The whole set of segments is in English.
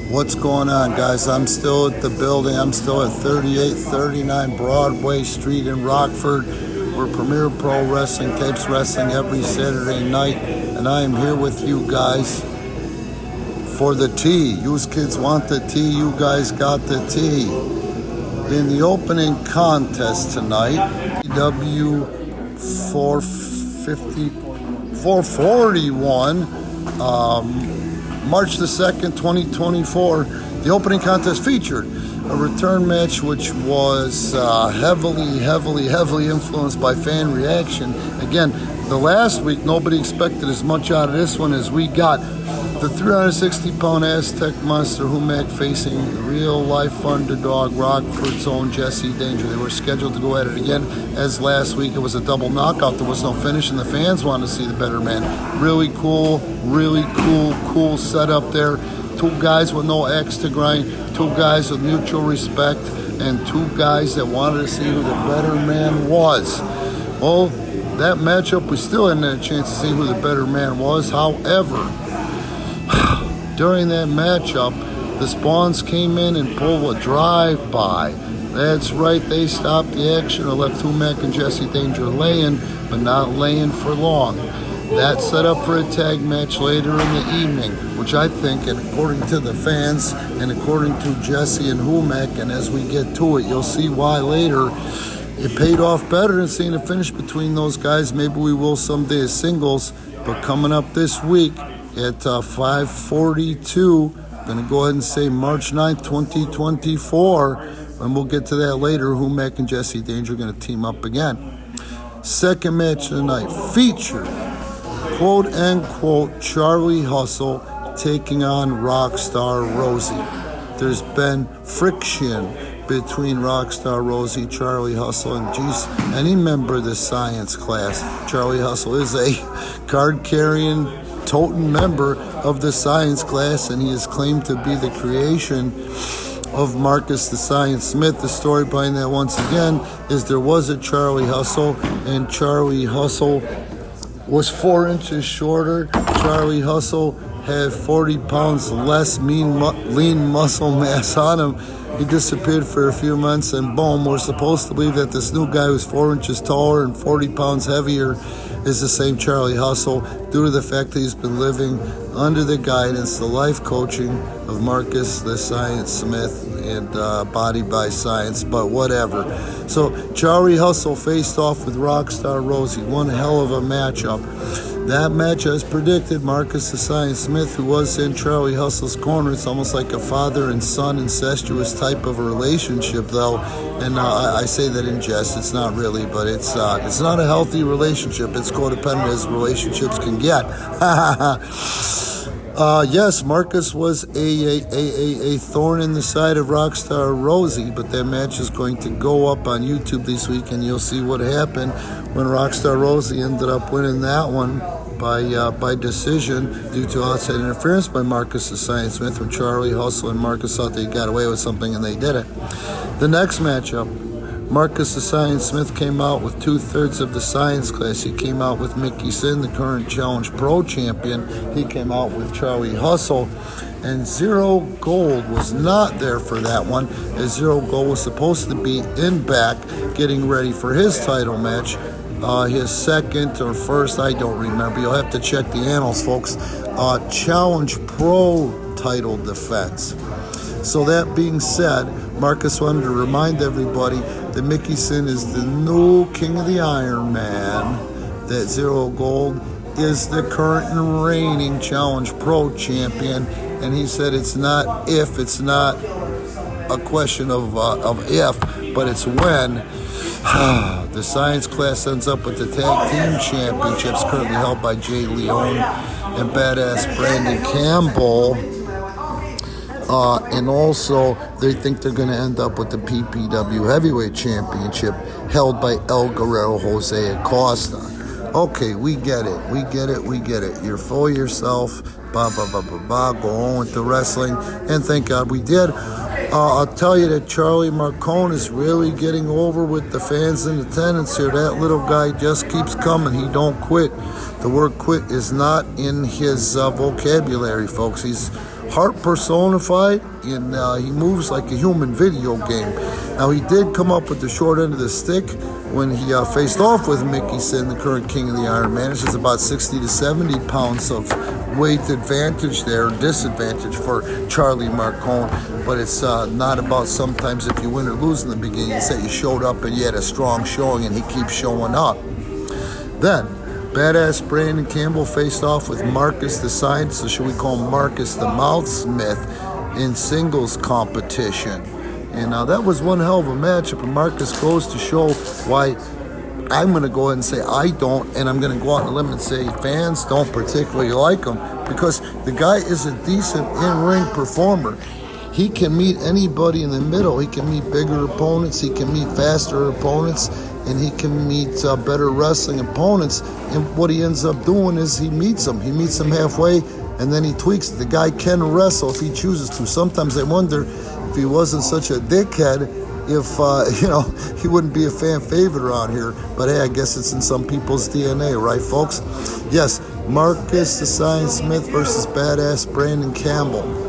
What's going on, guys? I'm still at the building. I'm still at 3839 Broadway Street in Rockford, where Premier Pro Wrestling tapes wrestling every Saturday night. And I am here with you guys for the tea. You kids want the tea, you guys got the tea. In the opening contest tonight, PPW 441, March the 2nd, 2024, the opening contest featured a return match which was heavily influenced by fan reaction. Again, the last week, nobody expected as much out of this one as we got. The 360-pound Aztec monster Humac facing real-life underdog Rockford's own Jesse Danger. They were scheduled to go at it again. As last week, it was a double knockout. There was no finish, and the fans wanted to see the better man. Really cool setup there. Two guys with no axe to grind, two guys with mutual respect, and two guys that wanted to see who the better man was. Well, that matchup, we still hadn't had a chance to see who the better man was. However, during that matchup, the Spawns came in and pulled a drive-by. That's right, they stopped the action and left Humac and Jesse Danger laying, but not laying for long. That set up for a tag match later in the evening, which I think, and according to the fans, and according to Jesse and Humac, and as we get to it, you'll see why later, it paid off better than seeing a finish between those guys. Maybe we will someday as singles, but coming up this week, at 5:42, going to go ahead and say March 9th, 2024, and we'll get to that later. Humac and Jesse Danger are going to team up again. Second match of the night featured, quote-unquote, Charlie Hustle taking on Rockstar Rosie. There's been friction between Rockstar Rosie, Charlie Hustle, and any member of the science class. Charlie Hustle is a card-carrying totem member of the science class, and he is claimed to be the creation of Marcus the Science Smith. The story behind that, once again, is there was a Charlie Hustle, and Charlie Hustle was 4 inches shorter. Charlie Hustle had 40 pounds less lean muscle mass on him. He disappeared for a few months, and boom, we're supposed to believe that this new guy who's 4 inches taller and 40 pounds heavier is the same Charlie Hustle, due to the fact that he's been living under the guidance, the life coaching of Marcus the Science Smith and Body by Science, but whatever. So Charlie Hustle faced off with Rockstar Rosie. One hell of a matchup. That match, as predicted, Marcus the Science Smith, who was in Charlie Hustle's corner, it's almost like a father and son incestuous type of a relationship, though. And I say that in jest. It's not really, but it's not a healthy relationship. It's codependent as relationships can get. Yes, Marcus was a thorn in the side of Rockstar Rosie, but that match is going to go up on YouTube this week, and you'll see what happened when Rockstar Rosie ended up winning that one by decision due to outside interference by Marcus the Science Smith, when Charlie Hustle and Marcus thought they got away with something and they did it. The next matchup, Marcus the Science Smith came out with 2/3 of the science class. He came out with Mickey Sin, the current Challenge Pro champion. He came out with Charlie Hustle. And Zero Gold was not there for that one, as Zero Gold was supposed to be in back getting ready for his title match. His second or first, I don't remember. You'll have to check the annals, folks. Challenge Pro title defense. So that being said, Marcus wanted to remind everybody that Mickey Sin is the new King of the Iron Man, that Zero Gold is the current and reigning Challenge Pro champion, and he said it's not if, it's not a question of if, but it's when. The science class ends up with the tag team championships, currently held by Jay Leone and badass Brandon Campbell. And also, they think they're going to end up with the PPW Heavyweight Championship, held by El Guerrero Jose Acosta. Okay, we get it. You're full of yourself. Go on with the wrestling. And thank God we did. I'll tell you that Charlie Marcone is really getting over with the fans in attendance here. That little guy just keeps coming. He don't quit. The word quit is not in his vocabulary, folks. He's heart personified, and he moves like a human video game. Now, he did come up with the short end of the stick when he faced off with Mickey Sin, the current king of the Iron Man. It's about 60 to 70 pounds of weight advantage there, disadvantage for Charlie Marcone, but it's not about sometimes if you win or lose in the beginning. It's that you showed up and you had a strong showing, and he keeps showing up. Then, badass Brandon Campbell faced off with Marcus the Science, or should we call him Marcus the Mouthsmith, in singles competition. And that was one hell of a matchup, and Marcus goes to show why I'm going to go ahead and say I don't, and I'm going to go out on a limb and say fans don't particularly like him, because the guy is a decent in-ring performer. He can meet anybody in the middle. He can meet bigger opponents, he can meet faster opponents, and he can meet better wrestling opponents. And what he ends up doing is he meets them halfway, and then he tweaks it. The guy can wrestle if he chooses to. Sometimes I wonder if he wasn't such a dickhead, if he wouldn't be a fan favorite around here. But hey, I guess it's in some people's DNA, right, folks? Yes, Marcus the Science Smith versus badass Brandon Campbell.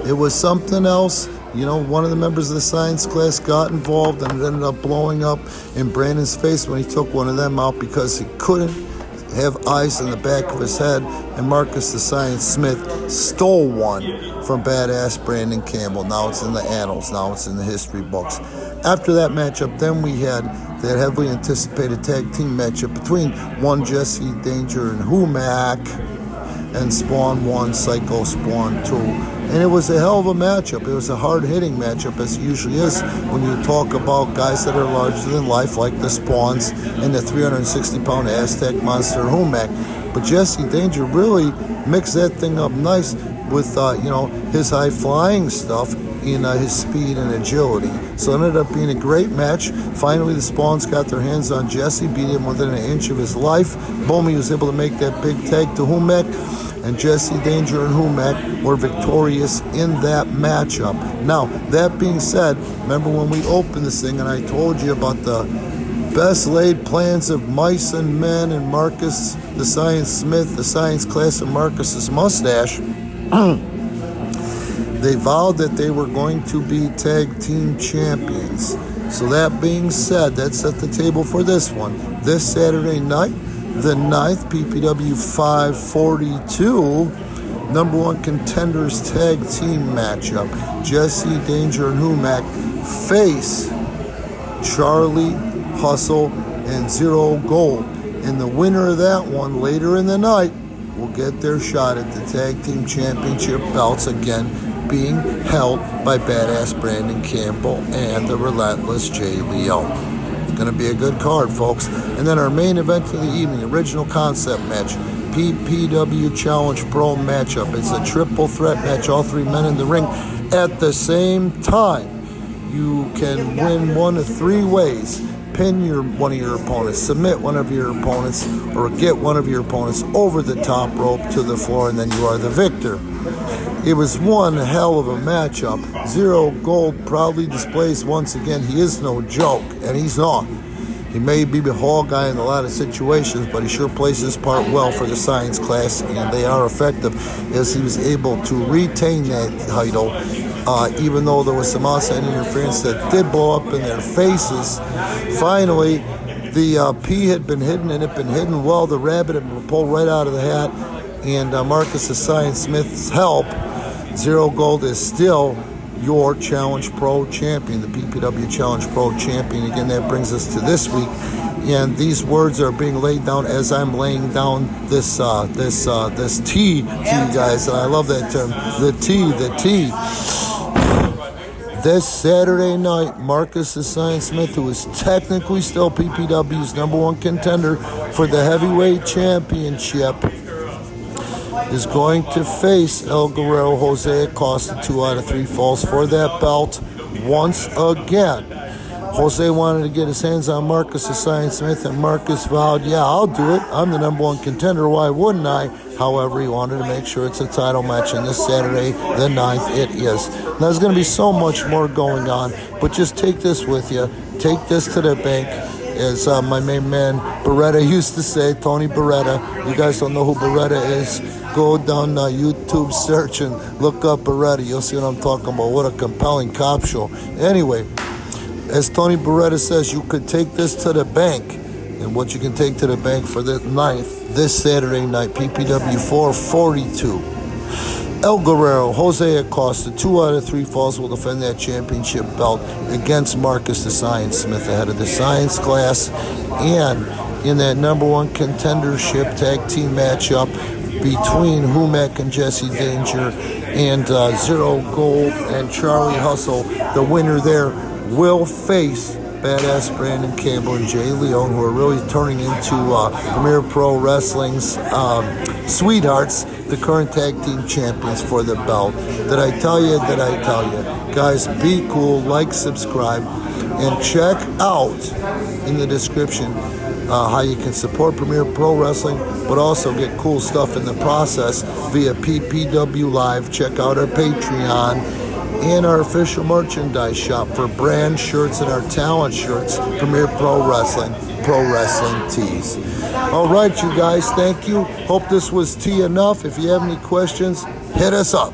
It was something else. One of the members of the science class got involved, and it ended up blowing up in Brandon's face when he took one of them out because he couldn't have ice in the back of his head, and Marcus the Science Smith stole one from badass Brandon Campbell. Now it's in the annals. Now it's in the history books. After that matchup, then we had that heavily anticipated tag team matchup between one Jesse Danger and Humac and Spawn 1, Psycho Spawn 2. And it was a hell of a matchup. It was a hard-hitting matchup, as it usually is when you talk about guys that are larger than life, like the Spawns and the 360-pound Aztec monster Humac. But Jesse Danger really mixed that thing up nice with, his high-flying stuff in his speed and agility. So it ended up being a great match. Finally, the Spawns got their hands on Jesse, beat him within an inch of his life. Boom, he was able to make that big tag to Humac. And Jesse Danger and Humac were victorious in that matchup. Now, that being said, remember when we opened this thing and I told you about the best laid plans of mice and men and Marcus the Science Smith, the science class, and Marcus's mustache? They vowed that they were going to be tag team champions. So that being said, that set the table for this one. This Saturday night, the 9th PPW 542 number one contenders tag team matchup. Jesse Danger and Humac face Charlie, Hustle, and Zero Gold. And the winner of that one later in the night will get their shot at the tag team championship belts, again being held by badass Brandon Campbell and the relentless Jay Leo. Going to be a good card, folks. And then our main event of the evening, original concept match, PPW Challenge Pro matchup. It's a triple threat match, all three men in the ring at the same time. You can win one of three ways: pin one of your opponents, submit one of your opponents, or get one of your opponents over the top rope to the floor, and then you are the victor. It was one hell of a matchup. Zero Gold proudly displays once again he is no joke, and he's not. He may be the hall guy in a lot of situations, but he sure plays his part well for the science class, and they are effective, as he was able to retain that title, even though there was some outside interference that did blow up in their faces. Finally, the P had been hidden, and it had been hidden well. The rabbit had been pulled right out of the hat, and Marcus the Science Smith's help, Zero Gold is still your Challenge Pro champion, the PPW Challenge Pro champion. Again, that brings us to this week, and these words are being laid down as I'm laying down this T to you guys, and I love that term, the T. This Saturday night, Marcus the Science Smith, who is technically still PPW's number one contender for the heavyweight championship, is going to face El Guerrero Jose Acosta, 2 out of 3 falls for that belt once again. Jose wanted to get his hands on Marcus the Science Smith, and Marcus vowed, yeah, I'll do it. I'm the number one contender. Why wouldn't I? However, he wanted to make sure it's a title match, and this Saturday, the 9th, it is. Now, there's going to be so much more going on, but just take this with you. Take this to the bank. as my main man Beretta used to say, Tony Beretta. You guys don't know who Beretta is? Go down YouTube search and look up Beretta. You'll see what I'm talking about. What a compelling cop show. Anyway, as Tony Beretta says, you could take this to the bank. And what you can take to the bank for the 9th, this Saturday night, PPW 442. El Guerrero, Jose Acosta, 2 out of 3 falls will defend that championship belt against Marcus the Science Smith ahead of the Science class. And in that number 1 contendership tag team matchup between Humac and Jesse Danger and Zero Gold and Charlie Hustle, the winner there will face Badass Brandon Campbell and Jay Leone, who are really turning into Premier Pro Wrestling's sweethearts, the current tag team champions for the belt. Did I tell you? Did I tell you? Guys, be cool, like, subscribe, and check out in the description how you can support Premier Pro Wrestling, but also get cool stuff in the process via PPW Live. Check out our Patreon and our official merchandise shop for brand shirts and our talent shirts, Premier Pro Wrestling tees. All right, you guys, thank you. Hope this was tea enough. If you have any questions, hit us up.